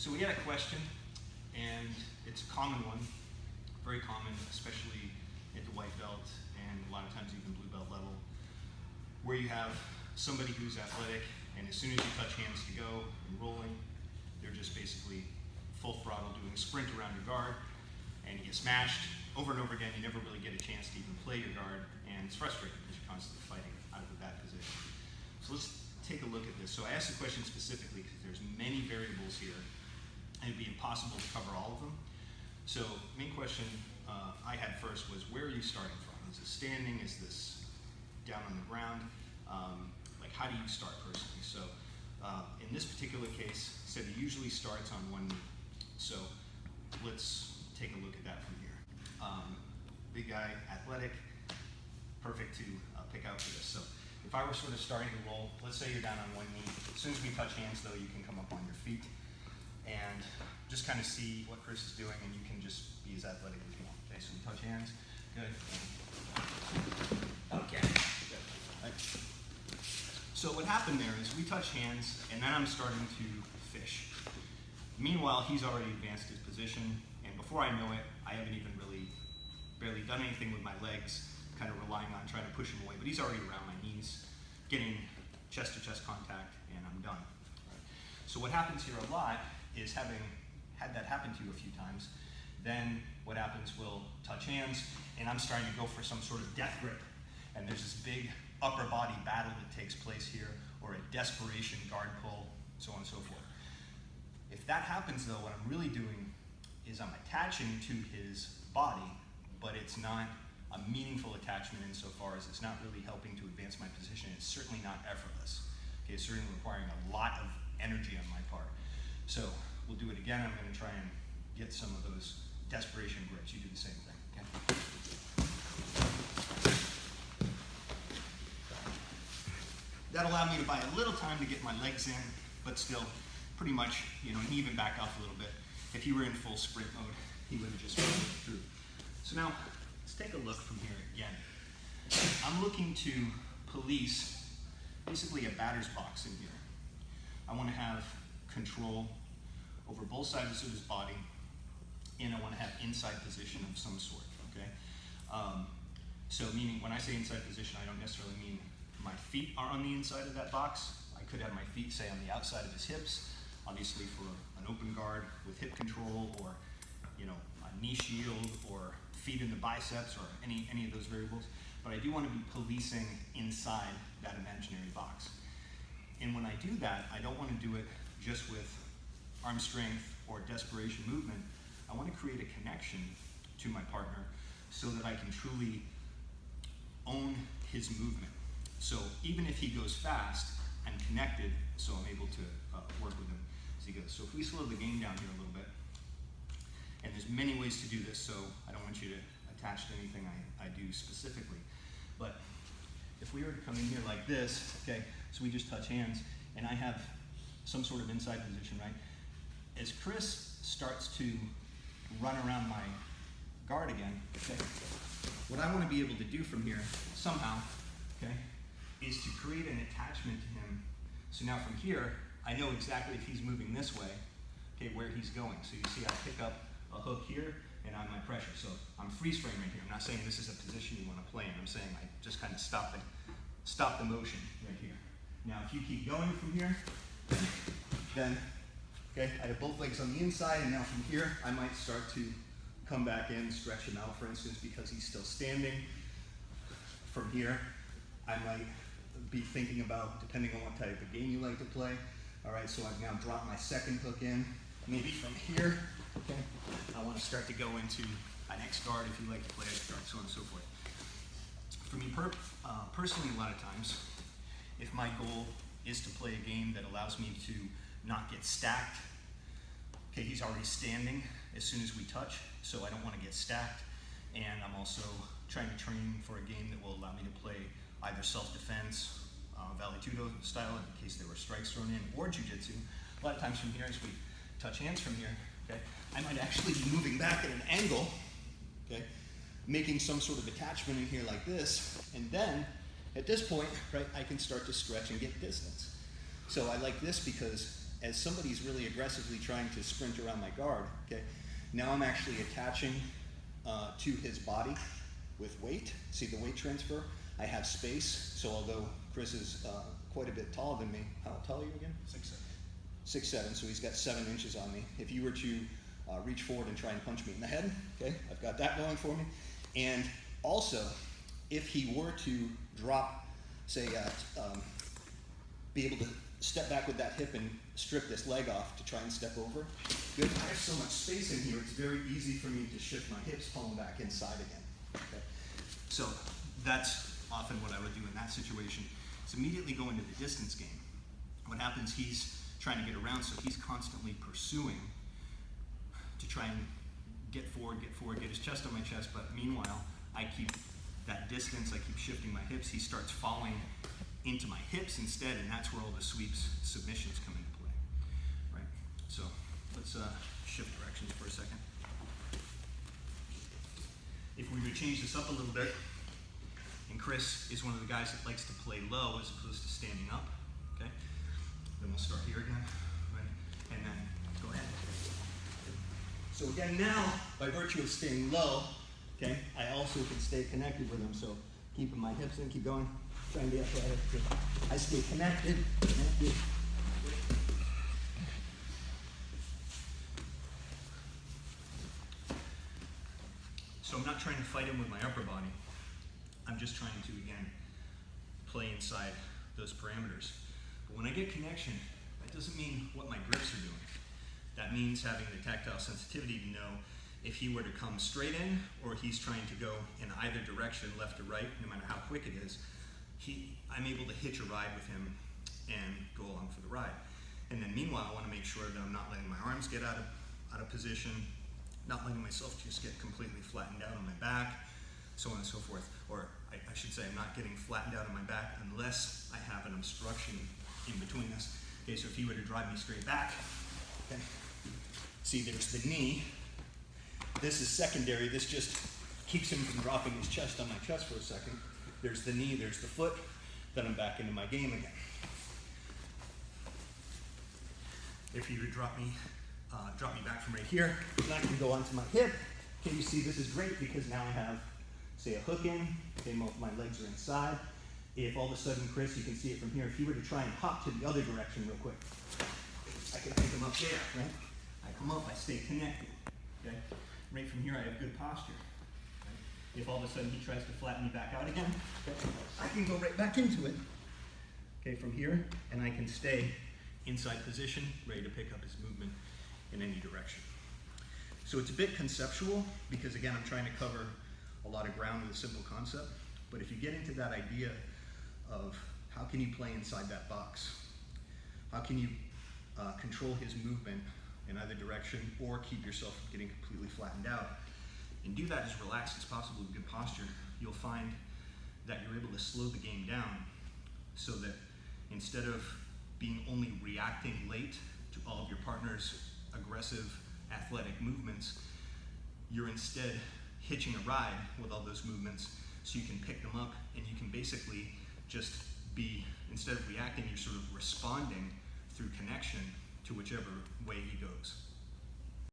So we had a question, and it's a common one, very common, especially at the white belt and a lot of times even blue belt level, where you have somebody who's athletic, and as soon as you touch hands to go and rolling, they're just basically full throttle doing a sprint around your guard, and you get smashed over and over again. You never really get a chance to even play your guard, and it's frustrating because you're constantly fighting out of a bad position. So let's take a look at this. So I asked the question specifically because there's many variables here, and it'd be impossible to cover all of them. So main question I had first was, where are you starting from? Is it standing? Is this down on the ground? Like, how do you start personally? So in this particular case, it said it usually starts on one knee. So let's take a look at that from here. Big guy, athletic, perfect to pick out for this. So if I were sort of starting to roll, let's say you're down on one knee. As soon as we touch hands, though, you can come up on your feet and just kind of see what Chris is doing, and you can just be as athletic as you want. Okay, so we touch hands. Good. Okay. Good. Right. So what happened there is we touch hands, and then I'm starting to fish. Meanwhile, he's already advanced his position, and before I know it, I haven't even barely done anything with my legs, kind of relying on trying to push him away, but he's already around my knees, getting chest-to-chest contact, and I'm done. Right. So what happens here a lot is, having had that happen to you a few times, then what happens, we'll touch hands, and I'm starting to go for some sort of death grip, and there's this big upper body battle that takes place here, or a desperation guard pull, so on and so forth. If that happens, though, what I'm really doing is I'm attaching to his body, but it's not a meaningful attachment insofar as it's not really helping to advance my position. It's certainly not effortless. Okay, it's certainly requiring a lot of energy on my part. So we'll do it again. I'm going to try and get some of those desperation grips. You do the same thing. Okay? That allowed me to buy a little time to get my legs in, but still, pretty much, and he even backed off a little bit. If he were in full sprint mode, he would have just run through. So now, let's take a look from here again. I'm looking to police basically a batter's box in here. I want to have control over both sides of his body, and I want to have inside position of some sort, okay? So meaning, when I say inside position, I don't necessarily mean my feet are on the inside of that box. I could have my feet, say, on the outside of his hips, obviously for an open guard with hip control, or a knee shield, or feet in the biceps, or any of those variables. But I do want to be policing inside that imaginary box. And when I do that, I don't want to do it just with arm strength or desperation movement. I want to create a connection to my partner so that I can truly own his movement. So even if he goes fast, I'm connected, so I'm able to work with him as he goes. So if we slow the game down here a little bit, and there's many ways to do this, so I don't want you to attach to anything I do specifically. But if we were to come in here like this, okay, so we just touch hands, and I have some sort of inside position, right? As Chris starts to run around my guard again, okay, what I want to be able to do from here, somehow, okay, is to create an attachment to him. So now from here, I know exactly if he's moving this way, okay, where he's going. So you see I pick up a hook here, and I'm my pressure. So I'm freeze framing here. I'm not saying this is a position you want to play in. I'm saying I just kind of stop the motion right here. Now if you keep going from here, then, okay, I have both legs on the inside, and now from here, I might start to come back in, stretch him out, for instance, because he's still standing. From here, I might be thinking about, depending on what type of game you like to play. All right, so I've now dropped my second hook in. Maybe from here, okay, I want to start to go into an X guard if you like to play X guard, so on and so forth. For me personally, a lot of times, if my goal is to play a game that allows me to not get stacked, okay, he's already standing as soon as we touch, so I don't want to get stacked, and I'm also trying to train for a game that will allow me to play either self-defense, Vale Tudo style, in case there were strikes thrown in, or jiu-jitsu. A lot of times from here, as we touch hands from here, okay, I might actually be moving back at an angle, okay, making some sort of attachment in here like this, and then at this point, right, I can start to stretch and get distance. So I like this because as somebody's really aggressively trying to sprint around my guard, okay, now I'm actually attaching to his body with weight. See the weight transfer? I have space, so although Chris is quite a bit taller than me, how tall are you again? 6'7". 6'7", so he's got 7 inches on me. If you were to reach forward and try and punch me in the head, okay, I've got that going for me. And also, if he were to drop, say, be able to step back with that hip and strip this leg off to try and step over, good. I have so much space in here, it's very easy for me to shift my hips, pull them back inside again. Okay? So that's often what I would do in that situation. Is immediately go into the distance game. What happens, he's trying to get around, so he's constantly pursuing to try and get forward, get his chest on my chest, but meanwhile, I keep that distance, I keep shifting my hips, he starts falling into my hips instead, and that's where all the sweeps, submissions come into play, right? So let's shift directions for a second. If we were to change this up a little bit, and Chris is one of the guys that likes to play low as opposed to standing up, okay? Then we'll start here again, right? And then go ahead. So again, now, by virtue of staying low, okay, I also can stay connected with him. So keeping my hips in, keep going, trying to be athletic. I stay connected. So I'm not trying to fight him with my upper body. I'm just trying to, again, play inside those parameters. But when I get connection, that doesn't mean what my grips are doing. That means having the tactile sensitivity to know if he were to come straight in or he's trying to go in either direction, left or right, no matter how quick it is, I'm able to hitch a ride with him and go along for the ride. And then meanwhile, I want to make sure that I'm not letting my arms get out of position, not letting myself just get completely flattened out on my back, so on and so forth. Or I should say I'm not getting flattened out on my back unless I have an obstruction in between us. Okay, so if he were to drive me straight back, okay, see there's the knee. This is secondary. This just keeps him from dropping his chest on my chest for a second. There's the knee, there's the foot, then I'm back into my game again. If you would drop me back from right here, then I can go onto my hip. Okay, you see this is great because now I have, say, a hook in. Okay, my legs are inside. If all of a sudden, Chris, you can see it from here, if you were to try and hop to the other direction real quick, I can pick him up there, right? I come up, I stay connected, okay? Right from here, I have good posture. Right? If all of a sudden he tries to flatten me back out again, okay, I can go right back into it, okay, from here, and I can stay inside position, ready to pick up his movement in any direction. So it's a bit conceptual because, again, I'm trying to cover a lot of ground with a simple concept, but if you get into that idea of how can you play inside that box, how can you control his movement in either direction or keep yourself from getting completely flattened out, and do that as relaxed as possible with good posture, you'll find that you're able to slow the game down so that instead of being only reacting late to all of your partner's aggressive athletic movements, you're instead hitching a ride with all those movements so you can pick them up and you can basically just be, instead of reacting, you're sort of responding through connection to whichever way he goes.